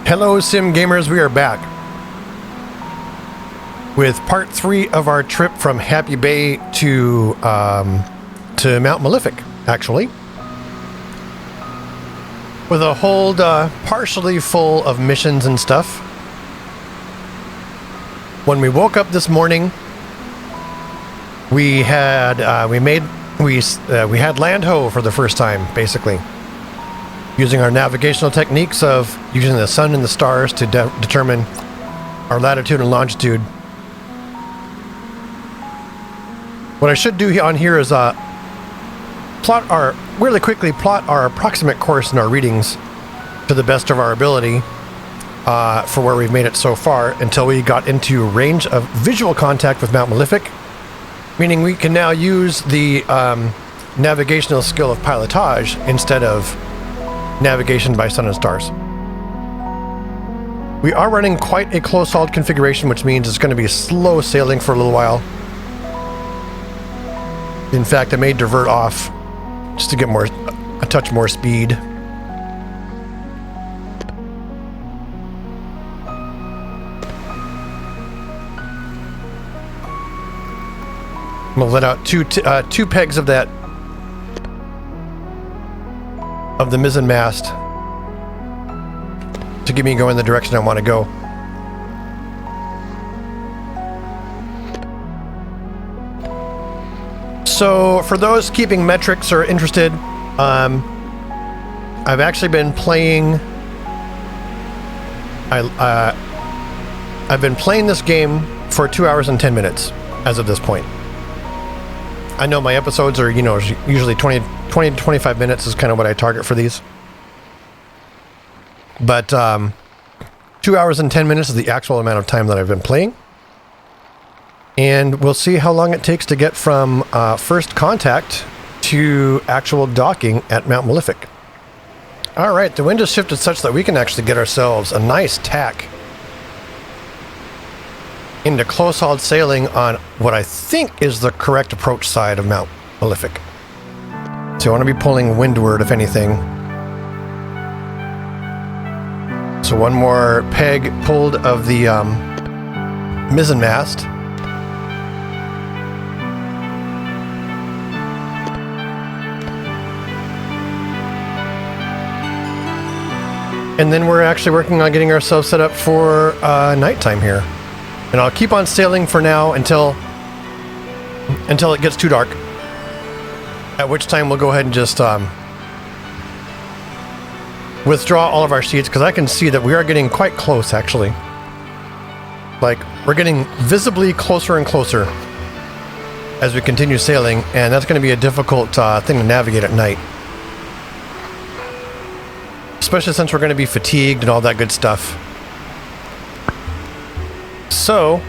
Hello Sim Gamers, we are back with part 3 of our trip from Happy Bay to Mount Malific, actually. With a hold partially full of missions and stuff. When we woke up this morning, we had land ho for the first time, basically. Using our navigational techniques of using the sun and the stars to determine our latitude and longitude. What I should do on here is really quickly plot our approximate course and our readings to the best of our ability for where we've made it so far until we got into range of visual contact with Mount Malific, meaning we can now use the navigational skill of pilotage instead of navigation by sun and stars. We are running quite a close hauled configuration, which means it's going to be slow sailing for a little while. In fact, I may divert off just to get a touch more speed. I'm gonna let out two pegs of that the mizzen mast to get me going in the direction I want to go. So for those keeping metrics or interested, I've actually been playing I've been playing this game for 2 hours and 10 minutes as of this point. I know my episodes are, usually 20 to 25 minutes is kind of what I target for these. But 2 hours and 10 minutes is the actual amount of time that I've been playing. And we'll see how long it takes to get from first contact to actual docking at Mount Malific. All right, the wind has shifted such that we can actually get ourselves a nice tack into close-hauled sailing on what I think is the correct approach side of Mount Malific. So I want to be pulling windward, if anything. So one more peg pulled of the mizzen mast. And then we're actually working on getting ourselves set up for nighttime here. And I'll keep on sailing for now until it gets too dark. At which time we'll go ahead and just withdraw all of our sheets, because I can see that we are getting quite close, actually. Like, we're getting visibly closer and closer as we continue sailing, and that's going to be a difficult thing to navigate at night. Especially since we're going to be fatigued and all that good stuff. So,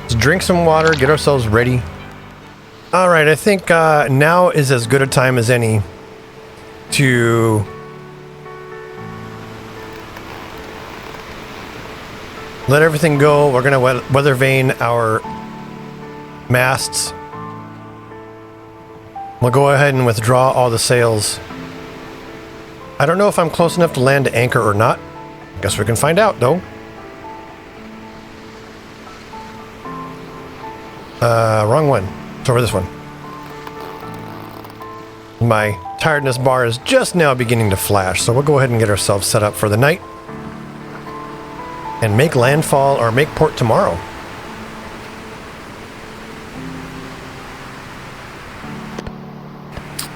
let's drink some water, get ourselves ready. All right, I think now is as good a time as any to let everything go. We're going to weather vane our masts. We'll go ahead and withdraw all the sails. I don't know if I'm close enough to land to anchor or not. Guess we can find out, though. Wrong one. It's over this one. My tiredness bar is just now beginning to flash, so we'll go ahead and get ourselves set up for the night and make landfall or make port tomorrow.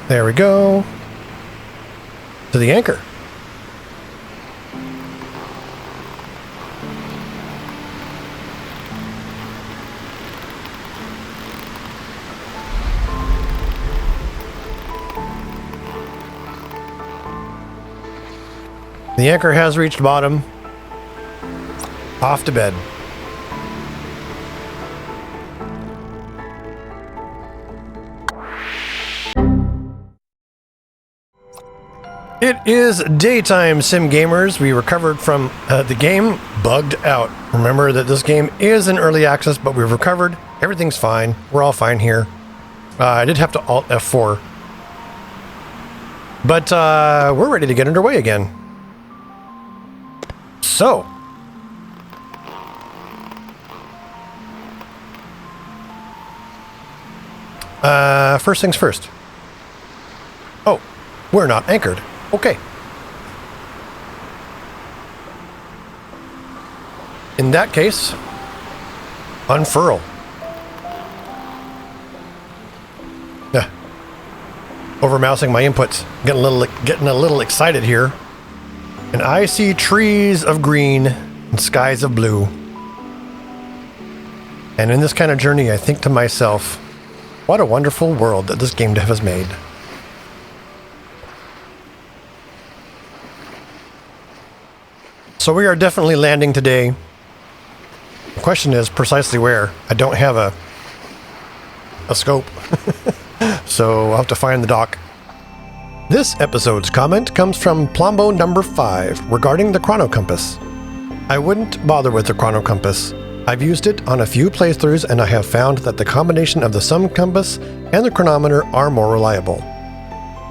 There we go. To the anchor. The anchor has reached bottom. Off to bed. It is daytime, Sim Gamers. We recovered from the game bugged out. Remember that this game is in early access, but we've recovered. Everything's fine. We're all fine here. I did have to Alt F4 But we're ready to get underway again. So, first things first. Oh, we're not anchored. Okay. In that case, unfurl. Yeah. Over mousing my inputs. Getting a little excited here. And I see trees of green and skies of blue. And in this kind of journey, I think to myself, what a wonderful world that this game dev has made. So we are definitely landing today. The question is precisely where. I don't have a scope. So I'll have to find the dock. This episode's comment comes from Plombo number 5 regarding the chrono compass. I wouldn't bother with the chrono compass. I've used it on a few playthroughs and I have found that the combination of the sun compass and the chronometer are more reliable.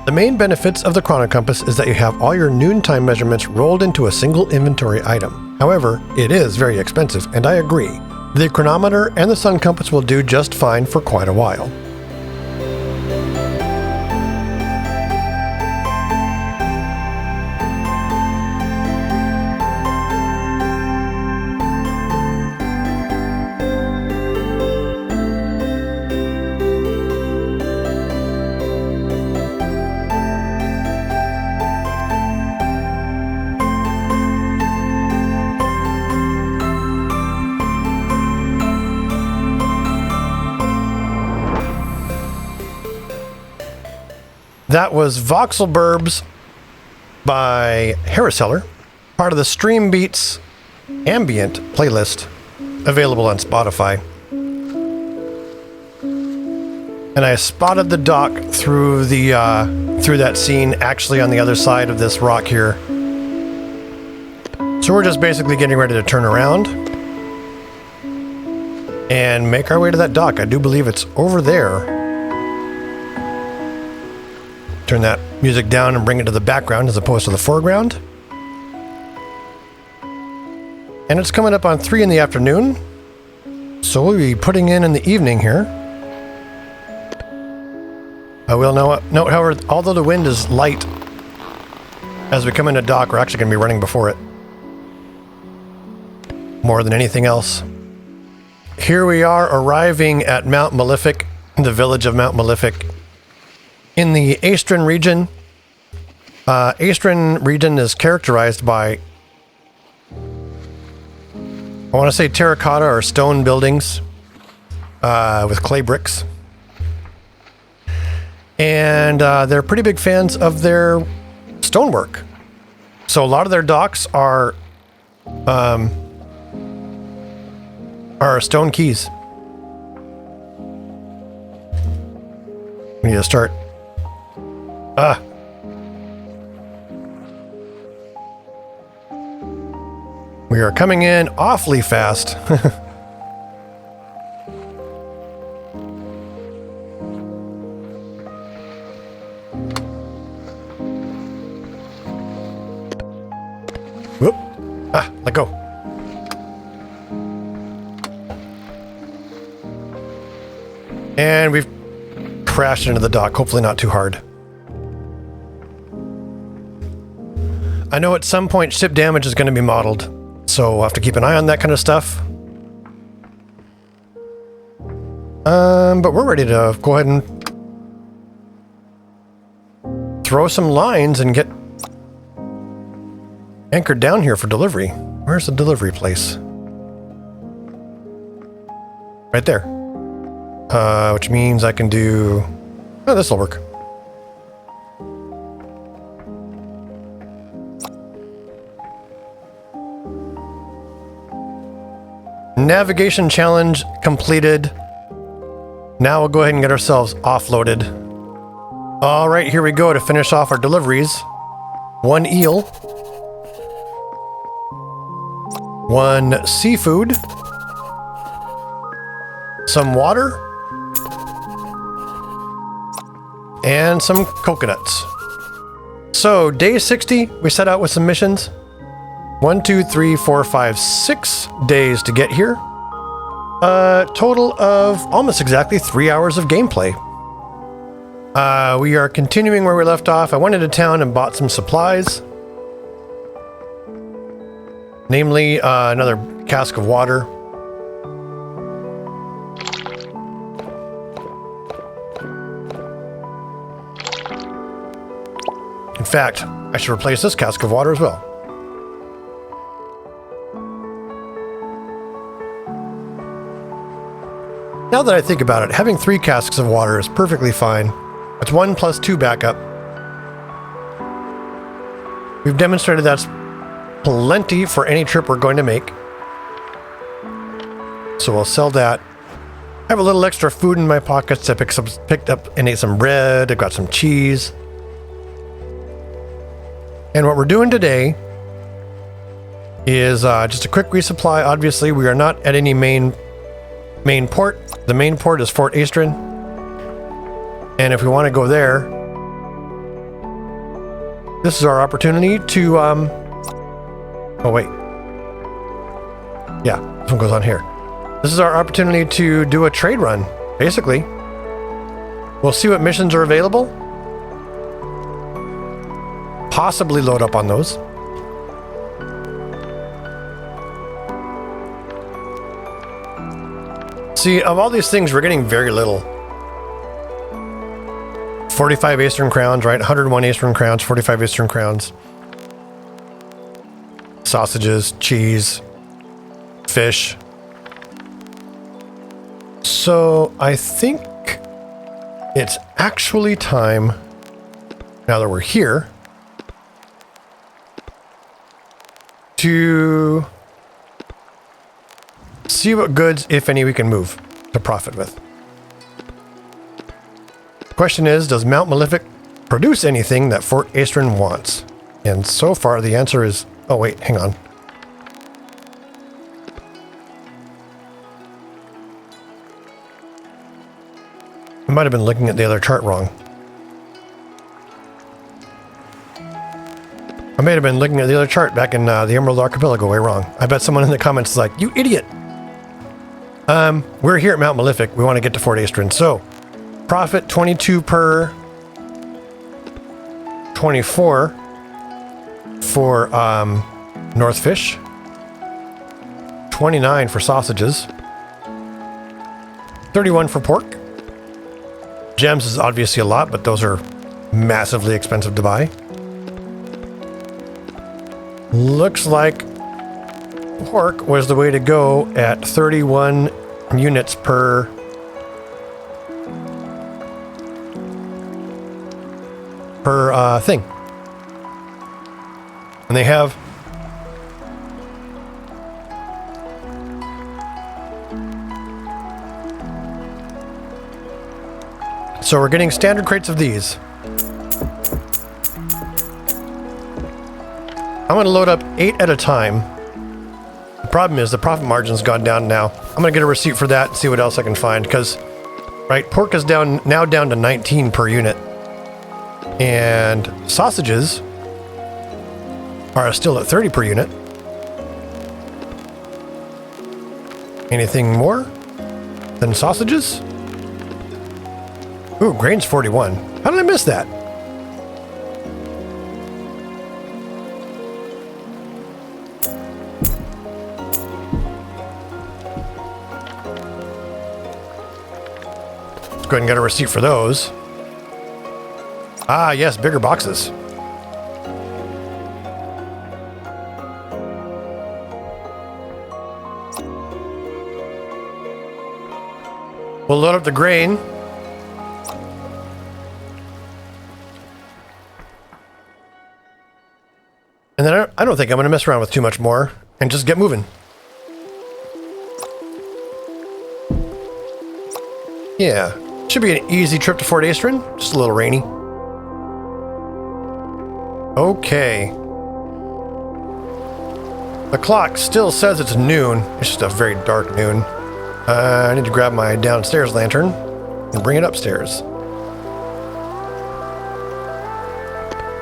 The main benefits of the chrono compass is that you have all your noontime measurements rolled into a single inventory item. However, it is very expensive, and I agree. The chronometer and the sun compass will do just fine for quite a while. That was Voxel Burbs by Harrisheller, part of the Stream Beats ambient playlist available on Spotify. And I spotted the dock through that scene, actually on the other side of this rock here. So we're just basically getting ready to turn around and make our way to that dock. I do believe it's over there. Turn that music down and bring it to the background as opposed to the foreground. And it's coming up on 3 in the afternoon. So we'll be putting in the evening here. I will note, however, although the wind is light, as we come into dock, we're actually going to be running before it. More than anything else. Here we are arriving at Mount Malific, the village of Mount Malific. In the Aestrin region, Aestrin region is characterized by, I want to say terracotta or stone buildings with clay bricks. And they're pretty big fans of their stonework. So a lot of their docks are stone keys. We need to start. We are coming in awfully fast. Whoop. Let go. And we've crashed into the dock, hopefully not too hard. I know at some point ship damage is going to be modeled, so we'll have to keep an eye on that kind of stuff. But we're ready to go ahead and throw some lines and get anchored down here for delivery. Where's the delivery place? Right there. Which means I can do... Oh, this'll work. Navigation challenge completed. Now we'll go ahead and get ourselves offloaded. All right, here we go to finish off our deliveries. 1 eel. 1 seafood. Some water. And some coconuts. So day 60, we set out with some missions. 1, 2, 3, 4, 5, 6 days to get here. A total of almost exactly 3 hours of gameplay. We are continuing where we left off. I went into town and bought some supplies. Namely, another cask of water. In fact, I should replace this cask of water as well. Now that I think about it, having 3 casks of water is perfectly fine. It's 1 plus 2 backup. We've demonstrated that's plenty for any trip we're going to make. So we'll sell that. I have a little extra food in my pockets. I picked up and ate some bread. I got some cheese. And what we're doing today is just a quick resupply. Obviously, we are not at any main port. The main port is Fort Aestrin. And if we want to go there, this is our opportunity to, oh wait. Yeah, this one goes on here. This is our opportunity to do a trade run, basically. We'll see what missions are available. Possibly load up on those. See, of all these things, we're getting very little. 45 Aestrin crowns, right? 101 Aestrin crowns, 45 Aestrin crowns. Sausages, cheese, fish. So I think it's actually time, now that we're here, to see what goods, if any, we can move to profit with. The question is, does Mount Malific produce anything that Fort Aestrin wants? And so far the answer is, oh wait, hang on. I might have been looking at the other chart wrong. I may have been looking at the other chart back in the Emerald Archipelago way wrong. I bet someone in the comments is like, you idiot! We're here at Mount Malific. We want to get to Fort Aestrin. So, profit 22 per 24 for North Fish. 29 for sausages. 31 for pork. Gems is obviously a lot, but those are massively expensive to buy. Looks like pork was the way to go at 31 units per thing. And they have so we're getting standard crates of these. I'm going to load up 8 at a time. The problem is the profit margin's gone down now. I'm going to get a receipt for that and see what else I can find because, right, pork is now down to 19 per unit. And sausages are still at 30 per unit. Anything more than sausages? Ooh, grain's 41. How did I miss that? Let's go ahead and get a receipt for those. Ah, yes, bigger boxes. We'll load up the grain. And then I don't think I'm going to mess around with too much more and just get moving. Yeah, should be an easy trip to Fort Aestrin. Just a little rainy. Okay. The clock still says it's noon. It's just a very dark noon. I need to grab my downstairs lantern and bring it upstairs.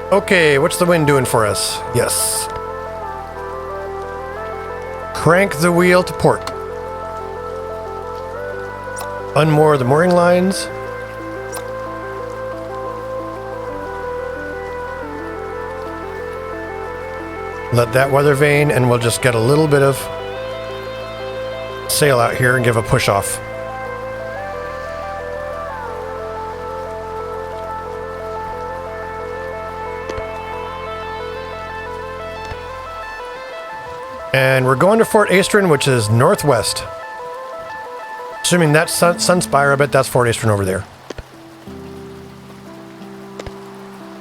Okay, what's the wind doing for us? Yes. Crank the wheel to port. Unmoor the mooring lines. Let that weather vane, and we'll just get a little bit of sail out here and give a push off. And we're going to Fort Aestrin, which is northwest. Assuming that's Sunspire, I bet that's Fort Aestrin over there.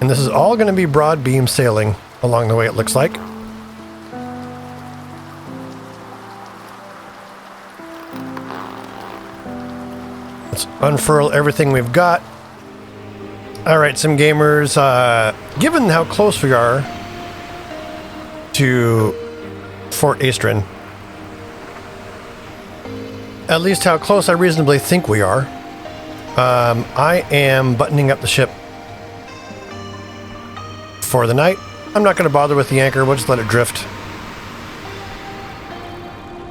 And this is all going to be broad beam sailing along the way, it looks like. Let's unfurl everything we've got. All right, some gamers, given how close we are to Fort Aestrin, at least how close I reasonably think we are, I am buttoning up the ship for the night. I'm not going to bother with the anchor. We'll just let it drift.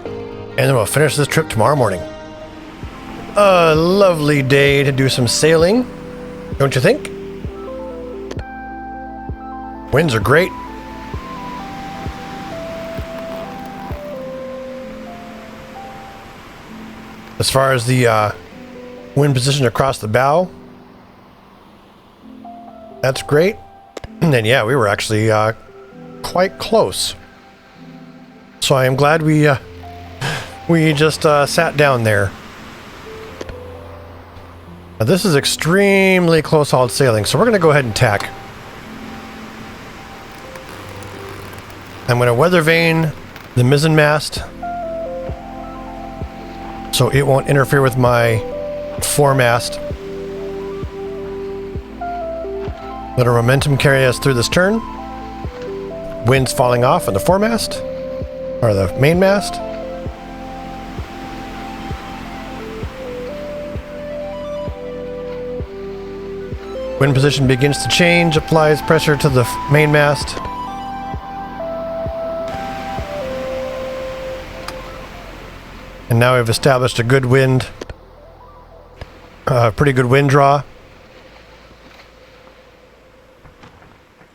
And then we'll finish this trip tomorrow morning. A lovely day to do some sailing, don't you think? Winds are great. As far as the wind position across the bow, that's great. And then, yeah, we were actually quite close. So I am glad we just sat down there. Now, this is extremely close-hauled sailing, so we're going to go ahead and tack. I'm going to weather vane the mizzen mast so it won't interfere with my foremast. Let our momentum carry us through this turn. Wind's falling off on the foremast, or the mainmast. Wind position begins to change, applies pressure to the mainmast. And now we've established a good wind, pretty good wind draw.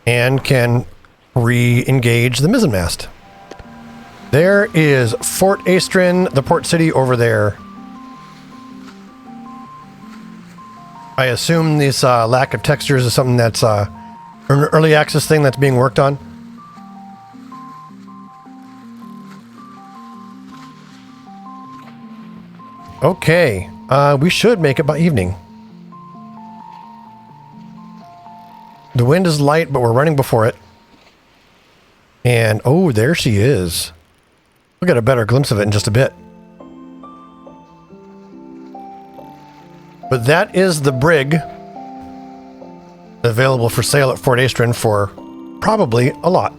And can re-engage the mizzenmast. There is Fort Aestrin, the port city over there. I assume this lack of textures is something that's an early access thing that's being worked on. Okay, we should make it by evening. The wind is light, but we're running before it. And, oh, there she is. We'll get a better glimpse of it in just a bit. But that is the brig available for sale at Fort Aestrin for probably a lot.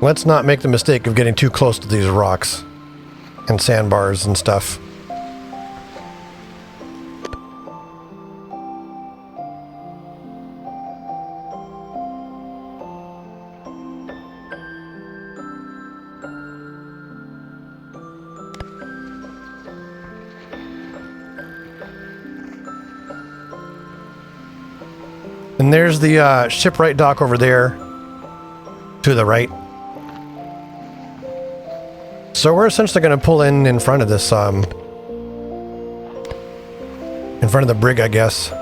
Let's not make the mistake of getting too close to these rocks and sandbars and stuff. And there's the shipwright dock over there to the right. So we're essentially going to pull in front of this, in front of the brig, I guess.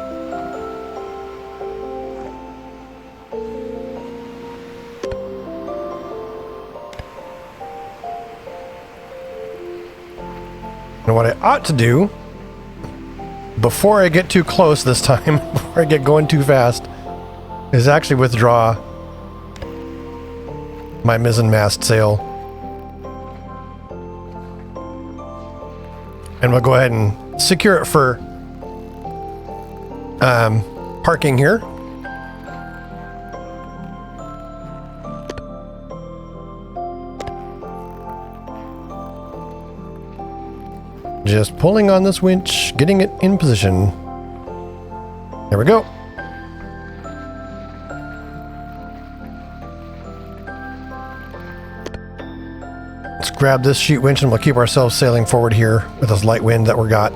And what I ought to do, before I get too close this time, before I get going too fast, is actually withdraw my mizzenmast sail. And we'll go ahead and secure it for parking here. Just pulling on this winch, getting it in position. There we go. Let's grab this sheet winch and we'll keep ourselves sailing forward here with this light wind that we got.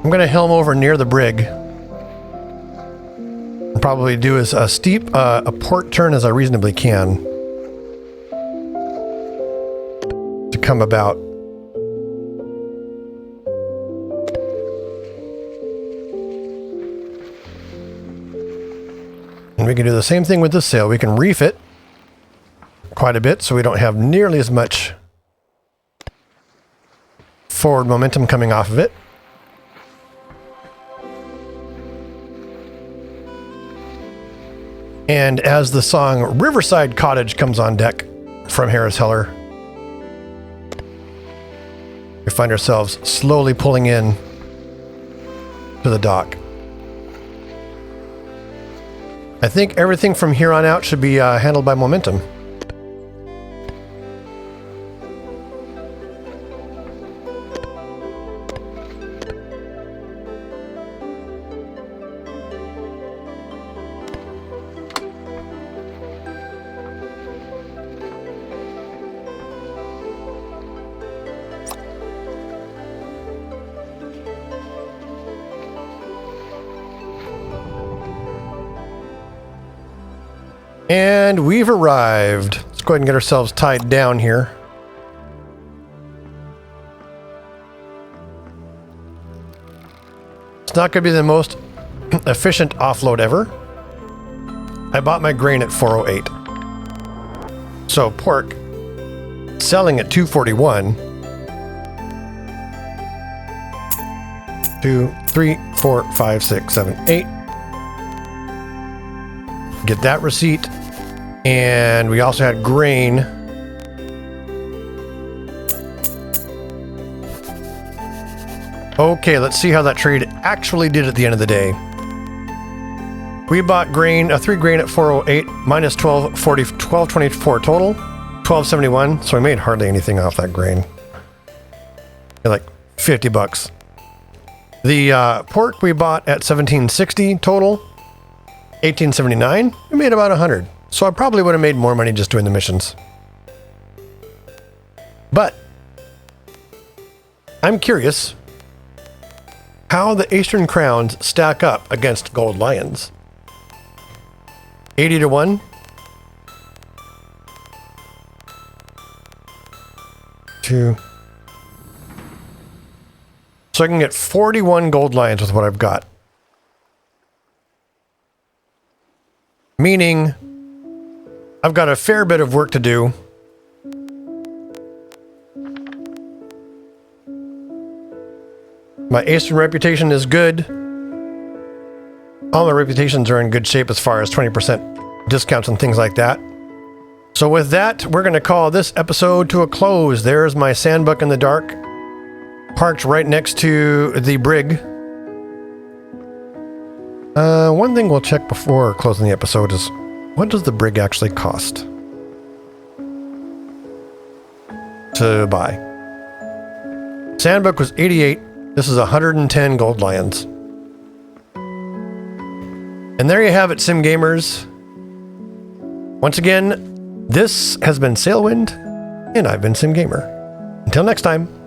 I'm going to helm over near the brig. And probably do as steep a port turn as I reasonably can to come about. And we can do the same thing with this sail. We can reef it quite a bit so we don't have nearly as much forward momentum coming off of it. And as the song Riverside Cottage comes on deck from Harris Heller, we find ourselves slowly pulling in to the dock. I think everything from here on out should be handled by momentum. And we've arrived. Let's go ahead and get ourselves tied down here. It's not going to be the most efficient offload ever. I bought my grain at 408. So pork selling at 241. 2, 3, 4, 5, 6, 7, 8. Get that receipt. And we also had grain. Okay, let's see how that trade actually did at the end of the day. We bought grain, 3 grain at 408, minus 1240, 1224 total, 1271. So we made hardly anything off that grain. Like 50 bucks. The pork we bought at 1760 total, 1879. We made about 100. So I probably would have made more money just doing the missions. But I'm curious how the Aestrin crowns stack up against gold lions. 80 to 1. 2. So I can get 41 gold lions with what I've got. Meaning I've got a fair bit of work to do. My Aestrin reputation is good. All my reputations are in good shape as far as 20% discounts and things like that. So with that, we're going to call this episode to a close. There's my sandbuck in the dark, parked right next to the brig. One thing we'll check before closing the episode is, what does the brig actually cost to buy? Sandbook was 88. This is 110 gold lions. And there you have it, Sim Gamers. Once again, this has been Sailwind, and I've been Sim Gamer. Until next time.